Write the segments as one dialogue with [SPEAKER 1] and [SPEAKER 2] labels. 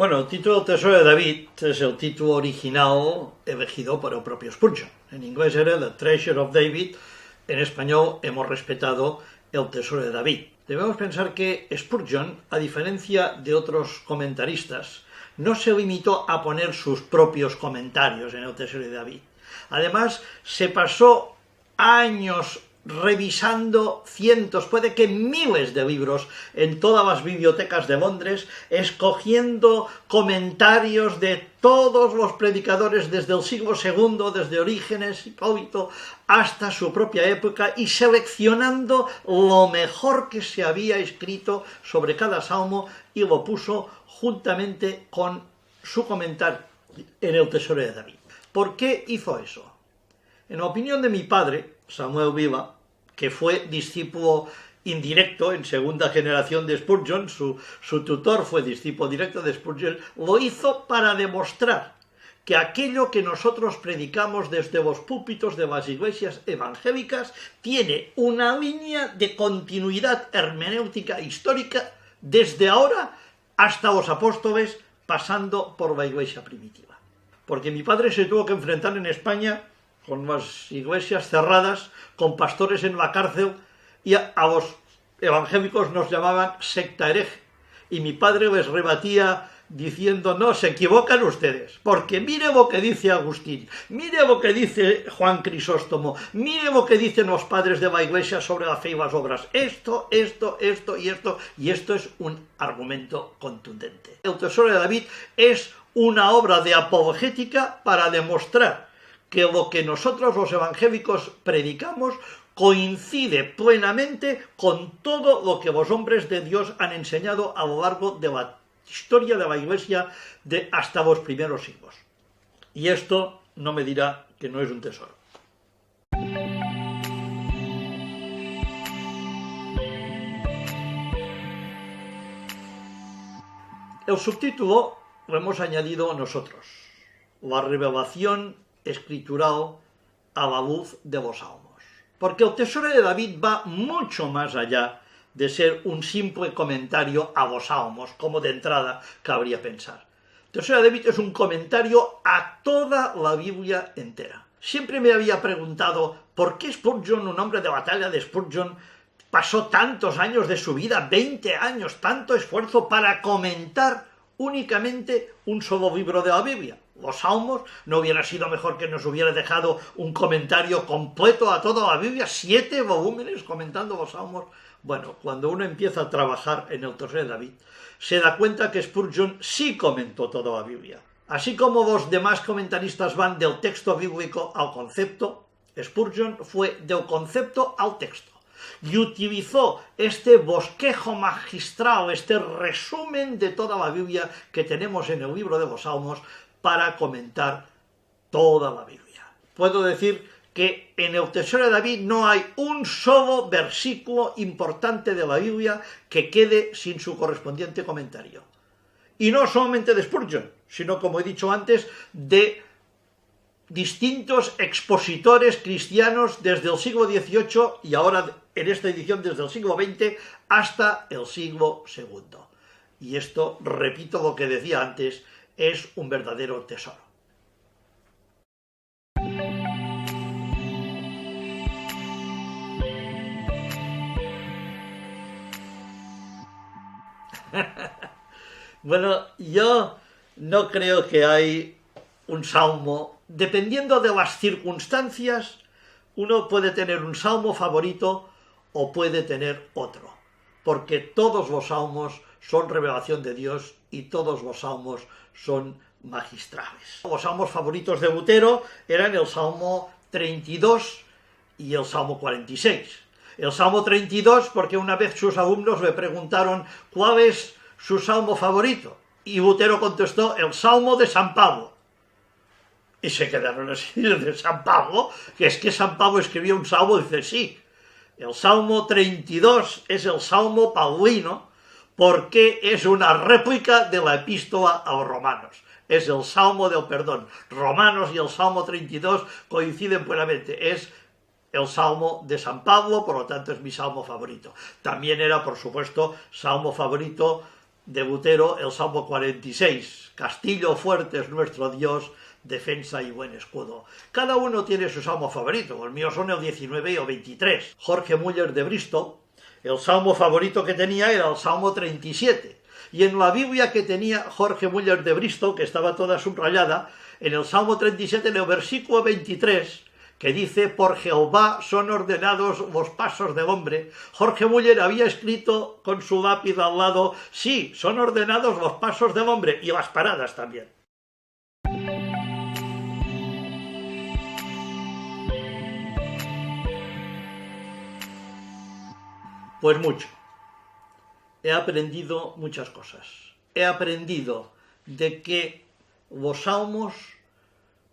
[SPEAKER 1] Bueno, el título del Tesoro de David es el título original elegido por el propio Spurgeon. En inglés era The Treasure of David, en español hemos respetado el Tesoro de David. Debemos pensar que Spurgeon, a diferencia de otros comentaristas, no se limitó a poner sus propios comentarios en el Tesoro de David. Además, se pasó años revisando cientos, puede que miles de libros en todas las bibliotecas de Londres, escogiendo comentarios de todos los predicadores desde el siglo II, desde Orígenes, Hipólito, hasta su propia época, y seleccionando lo mejor que se había escrito sobre cada salmo y lo puso juntamente con su comentario en el Tesoro de David. ¿Por qué hizo eso? En la opinión de mi padre, Samuel Viva, que fue discípulo indirecto en segunda generación de Spurgeon, su tutor fue discípulo directo de Spurgeon, lo hizo para demostrar que aquello que nosotros predicamos desde los púlpitos de las iglesias evangélicas tiene una línea de continuidad hermenéutica histórica desde ahora hasta los apóstoles, pasando por la iglesia primitiva. Porque mi padre se tuvo que enfrentar en España con las iglesias cerradas, con pastores en la cárcel, y a los evangélicos nos llamaban secta hereje. Y mi padre les rebatía diciendo, no, se equivocan ustedes, porque mire lo que dice Agustín, mire lo que dice Juan Crisóstomo, mire lo que dicen los padres de la iglesia sobre la fe y las obras. Esto y esto es un argumento contundente. El Tesoro de David es una obra de apologética para demostrar que lo que nosotros los evangélicos predicamos coincide plenamente con todo lo que los hombres de Dios han enseñado a lo largo de la historia de la Iglesia hasta los primeros siglos. Y esto no me dirá que no es un tesoro. El subtítulo lo hemos añadido nosotros, la revelación escritural a la luz de los salmos. Porque el Tesoro de David va mucho más allá de ser un simple comentario a los salmos, como de entrada cabría pensar. El Tesoro de David es un comentario a toda la Biblia entera. Siempre me había preguntado por qué Spurgeon, un hombre de batalla de Spurgeon, pasó tantos años de su vida, 20 años, tanto esfuerzo para comentar únicamente un solo libro de la Biblia. Los Salmos. No hubiera sido mejor que nos hubiera dejado un comentario completo a toda la Biblia, 7 volúmenes comentando los Salmos. Bueno, cuando uno empieza a trabajar en el Tesoro de David, se da cuenta que Spurgeon sí comentó toda la Biblia. Así como los demás comentaristas van del texto bíblico al concepto, Spurgeon fue del concepto al texto. Y utilizó este bosquejo magistral, este resumen de toda la Biblia que tenemos en el libro de los Salmos para comentar toda la Biblia. Puedo decir que en el Tesoro de David no hay un solo versículo importante de la Biblia que quede sin su correspondiente comentario. Y no solamente de Spurgeon, sino, como he dicho antes, de distintos expositores cristianos desde el siglo XVIII y ahora en esta edición desde el siglo XX hasta el siglo II. Y esto, repito lo que decía antes, es un verdadero tesoro. Bueno, yo no creo que hay un salmo. Dependiendo de las circunstancias, uno puede tener un salmo favorito o puede tener otro, porque todos los salmos son revelación de Dios y todos los salmos son magistrales. Los salmos favoritos de Lutero eran el Salmo 32 y el Salmo 46. El Salmo 32 porque una vez sus alumnos le preguntaron cuál es su salmo favorito y Lutero contestó el Salmo de San Pablo. Y se quedaron así, de San Pablo, que es que San Pablo escribió un salmo y dice sí. El Salmo 32 es el Salmo paulino porque es una réplica de la epístola a los romanos. Es el Salmo del perdón. Romanos y el Salmo 32 coinciden plenamente. Es el Salmo de San Pablo, por lo tanto es mi salmo favorito. También era, por supuesto, salmo favorito de Butero el Salmo 46, Castillo fuerte es nuestro Dios, defensa y buen escudo. Cada uno tiene su salmo favorito, los míos son el 19 o 23. Jorge Müller de Bristol, el salmo favorito que tenía era el Salmo 37. Y en la Biblia que tenía Jorge Müller de Bristol, que estaba toda subrayada, en el Salmo 37, en el versículo 23, que dice, por Jehová son ordenados los pasos del hombre, Jorge Müller había escrito con su lápiz al lado, sí, son ordenados los pasos del hombre, y las paradas también. Pues mucho. He aprendido muchas cosas. He aprendido de que los salmos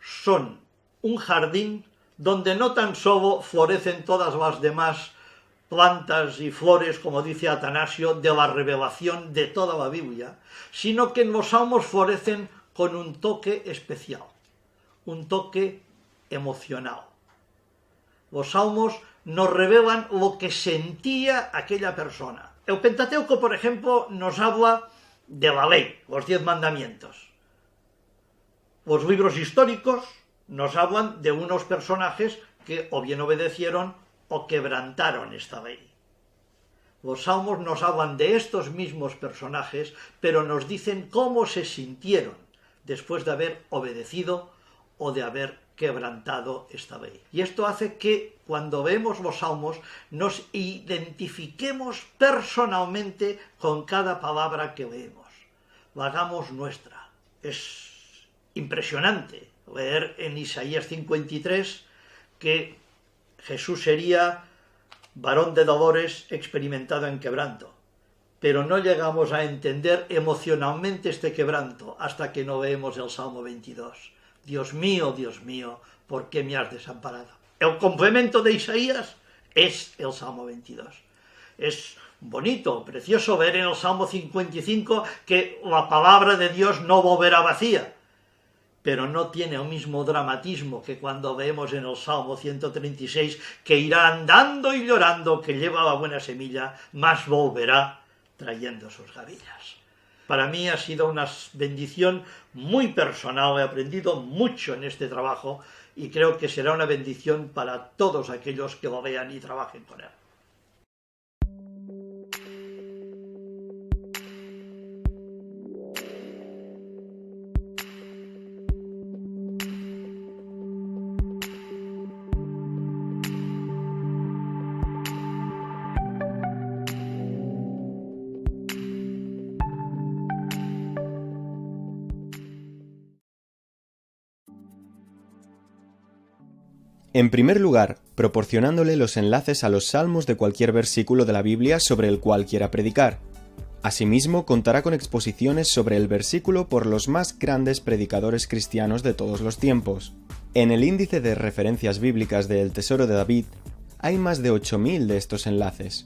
[SPEAKER 1] son un jardín donde no tan solo florecen todas las demás plantas y flores, como dice Atanasio, de la revelación de toda la Biblia, sino que en los salmos florecen con un toque especial, un toque emocional. Los salmos nos revelan lo que sentía aquella persona. El Pentateuco, por ejemplo, nos habla de la ley, los 10 mandamientos. Los libros históricos nos hablan de unos personajes que o bien obedecieron o quebrantaron esta ley. Los salmos nos hablan de estos mismos personajes, pero nos dicen cómo se sintieron después de haber obedecido o de haber quebrantado esta ley. Y esto hace que cuando vemos los salmos nos identifiquemos personalmente con cada palabra que leemos, la hagamos nuestra. Es impresionante leer en Isaías 53 que Jesús sería varón de dolores, experimentado en quebranto, pero no llegamos a entender emocionalmente este quebranto hasta que no leemos el Salmo 22. Dios mío, ¿por qué me has desamparado? El complemento de Isaías es el Salmo 22. Es bonito, precioso ver en el Salmo 55 que la palabra de Dios no volverá vacía, pero no tiene el mismo dramatismo que cuando vemos en el Salmo 136 que irá andando y llorando, que lleva la buena semilla, mas volverá trayendo sus gavillas. Para mí ha sido una bendición muy personal, he aprendido mucho en este trabajo y creo que será una bendición para todos aquellos que lo vean y trabajen con él.
[SPEAKER 2] En primer lugar, proporcionándole los enlaces a los salmos de cualquier versículo de la Biblia sobre el cual quiera predicar. Asimismo, contará con exposiciones sobre el versículo por los más grandes predicadores cristianos de todos los tiempos. En el índice de referencias bíblicas de El Tesoro de David, hay más de 8.000 de estos enlaces.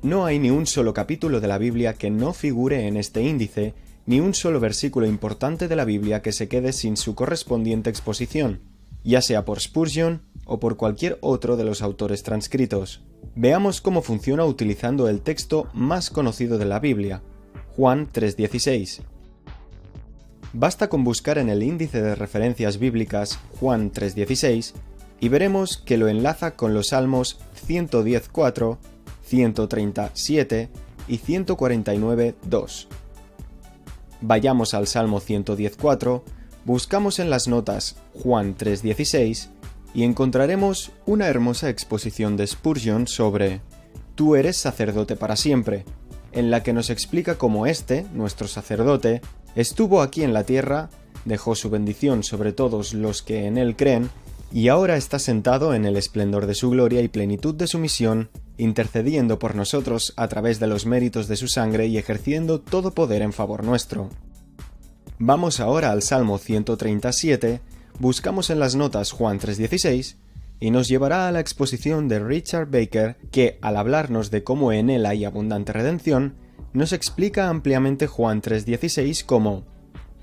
[SPEAKER 2] No hay ni un solo capítulo de la Biblia que no figure en este índice, ni un solo versículo importante de la Biblia que se quede sin su correspondiente exposición, ya sea por Spurgeon o por cualquier otro de los autores transcritos. Veamos cómo funciona utilizando el texto más conocido de la Biblia, Juan 3:16. Basta con buscar en el índice de referencias bíblicas Juan 3:16 y veremos que lo enlaza con los salmos 110:4, 137 y 149:2. Vayamos al Salmo 110:4, buscamos en las notas Juan 3:16 y encontraremos una hermosa exposición de Spurgeon sobre «Tú eres sacerdote para siempre», en la que nos explica cómo este, nuestro sacerdote, estuvo aquí en la tierra, dejó su bendición sobre todos los que en él creen, y ahora está sentado en el esplendor de su gloria y plenitud de su misión, intercediendo por nosotros a través de los méritos de su sangre y ejerciendo todo poder en favor nuestro. Vamos ahora al Salmo 137, buscamos en las notas Juan 3:16 y nos llevará a la exposición de Richard Baker que, al hablarnos de cómo en él hay abundante redención, nos explica ampliamente Juan 3:16 como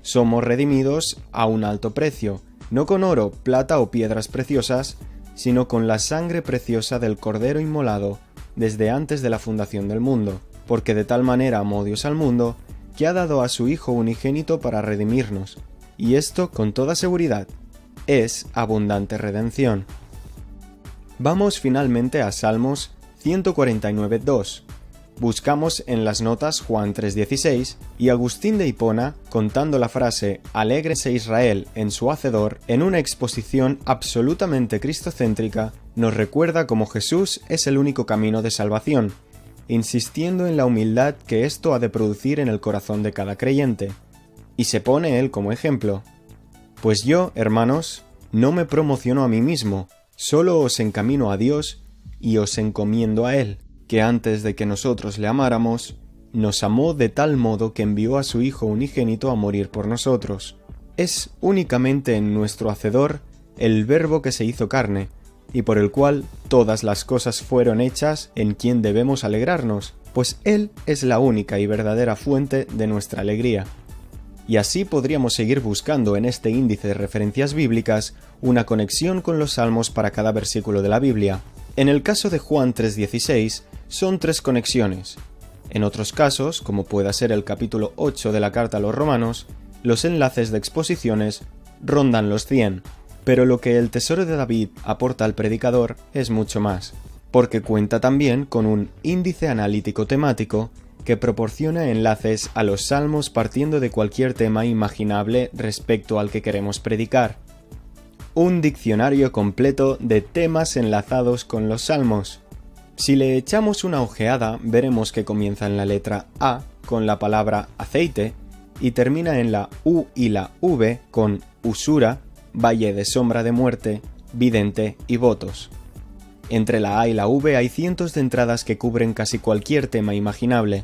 [SPEAKER 2] «Somos redimidos a un alto precio, no con oro, plata o piedras preciosas, sino con la sangre preciosa del Cordero inmolado desde antes de la fundación del mundo, porque de tal manera amó Dios al mundo, que ha dado a su Hijo unigénito para redimirnos, y esto con toda seguridad es abundante redención. Vamos finalmente a Salmos 149.2. Buscamos en las notas Juan 3.16 y Agustín de Hipona contando la frase «Alégrese Israel en su Hacedor» en una exposición absolutamente cristocéntrica nos recuerda cómo Jesús es el único camino de salvación, insistiendo en la humildad que esto ha de producir en el corazón de cada creyente. Y se pone él como ejemplo. Pues yo, hermanos, no me promociono a mí mismo, solo os encamino a Dios y os encomiendo a Él, que antes de que nosotros le amáramos, nos amó de tal modo que envió a su Hijo unigénito a morir por nosotros. Es únicamente en nuestro Hacedor el Verbo que se hizo carne, y por el cual todas las cosas fueron hechas, en quien debemos alegrarnos, pues Él es la única y verdadera fuente de nuestra alegría. Y así podríamos seguir buscando en este índice de referencias bíblicas una conexión con los salmos para cada versículo de la Biblia. En el caso de Juan 3.16, son 3 conexiones. En otros casos, como pueda ser el capítulo 8 de la carta a los Romanos, los enlaces de exposiciones rondan los 100, pero lo que el Tesoro de David aporta al predicador es mucho más, porque cuenta también con un índice analítico temático que proporciona enlaces a los salmos partiendo de cualquier tema imaginable respecto al que queremos predicar. Un diccionario completo de temas enlazados con los salmos. Si le echamos una ojeada, veremos que comienza en la letra A con la palabra aceite y termina en la U y la V con usura, valle de sombra de muerte, vidente y votos. Entre la A y la V hay cientos de entradas que cubren casi cualquier tema imaginable,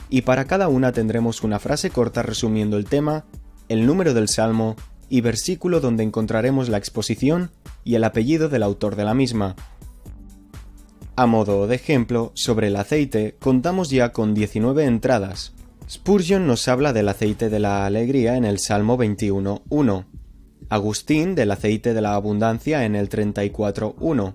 [SPEAKER 2] y para cada una tendremos una frase corta resumiendo el tema, el número del salmo y versículo donde encontraremos la exposición y el apellido del autor de la misma. A modo de ejemplo, sobre el aceite contamos ya con 19 entradas. Spurgeon nos habla del aceite de la alegría en el Salmo 21.1, Agustín del aceite de la abundancia en el 34.1,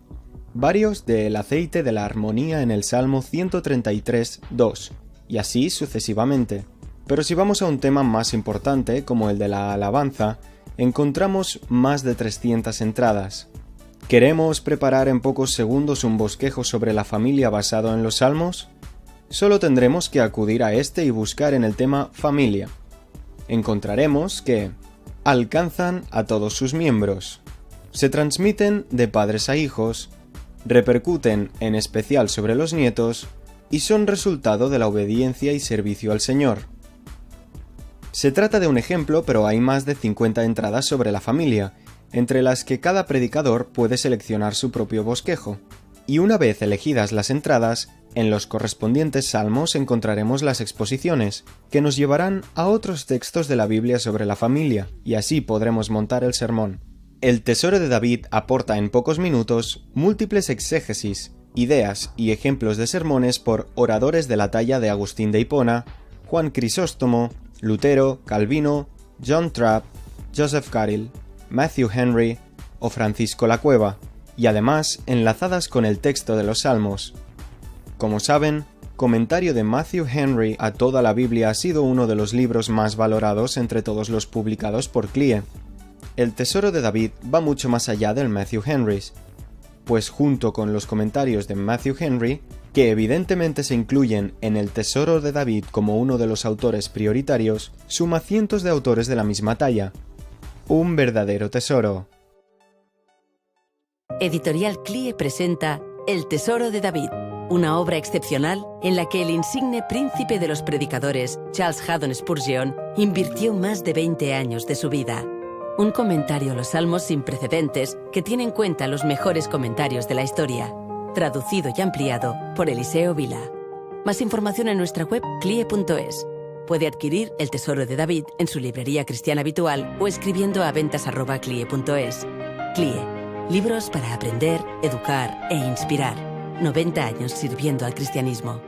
[SPEAKER 2] varios del aceite de la armonía en el Salmo 133.2, y así sucesivamente. Pero si vamos a un tema más importante, como el de la alabanza, encontramos más de 300 entradas. ¿Queremos preparar en pocos segundos un bosquejo sobre la familia basado en los salmos? Solo tendremos que acudir a este y buscar en el tema familia. Encontraremos que alcanzan a todos sus miembros, se transmiten de padres a hijos, repercuten en especial sobre los nietos y son resultado de la obediencia y servicio al Señor. Se trata de un ejemplo, pero hay más de 50 entradas sobre la familia, entre las que cada predicador puede seleccionar su propio bosquejo. Y una vez elegidas las entradas, en los correspondientes salmos encontraremos las exposiciones, que nos llevarán a otros textos de la Biblia sobre la familia, y así podremos montar el sermón. El Tesoro de David aporta en pocos minutos múltiples exégesis, ideas y ejemplos de sermones por oradores de la talla de Agustín de Hipona, Juan Crisóstomo, Lutero, Calvino, John Trapp, Joseph Carril, Matthew Henry o Francisco la Cueva, y además enlazadas con el texto de los Salmos. Como saben, Comentario de Matthew Henry a toda la Biblia ha sido uno de los libros más valorados entre todos los publicados por CLIE. El Tesoro de David va mucho más allá del Matthew Henry's, pues junto con los comentarios de Matthew Henry, que evidentemente se incluyen en el Tesoro de David como uno de los autores prioritarios, suma cientos de autores de la misma talla. Un verdadero tesoro.
[SPEAKER 3] Editorial CLIE presenta El Tesoro de David, una obra excepcional en la que el insigne príncipe de los predicadores, Charles Haddon Spurgeon, invirtió más de 20 años de su vida. Un comentario a los salmos sin precedentes que tiene en cuenta los mejores comentarios de la historia. Traducido y ampliado por Eliseo Vila. Más información en nuestra web clie.es. Puede adquirir El Tesoro de David en su librería cristiana habitual o escribiendo a ventas@clie.es. CLIE. Libros para aprender, educar e inspirar. 90 años sirviendo al cristianismo.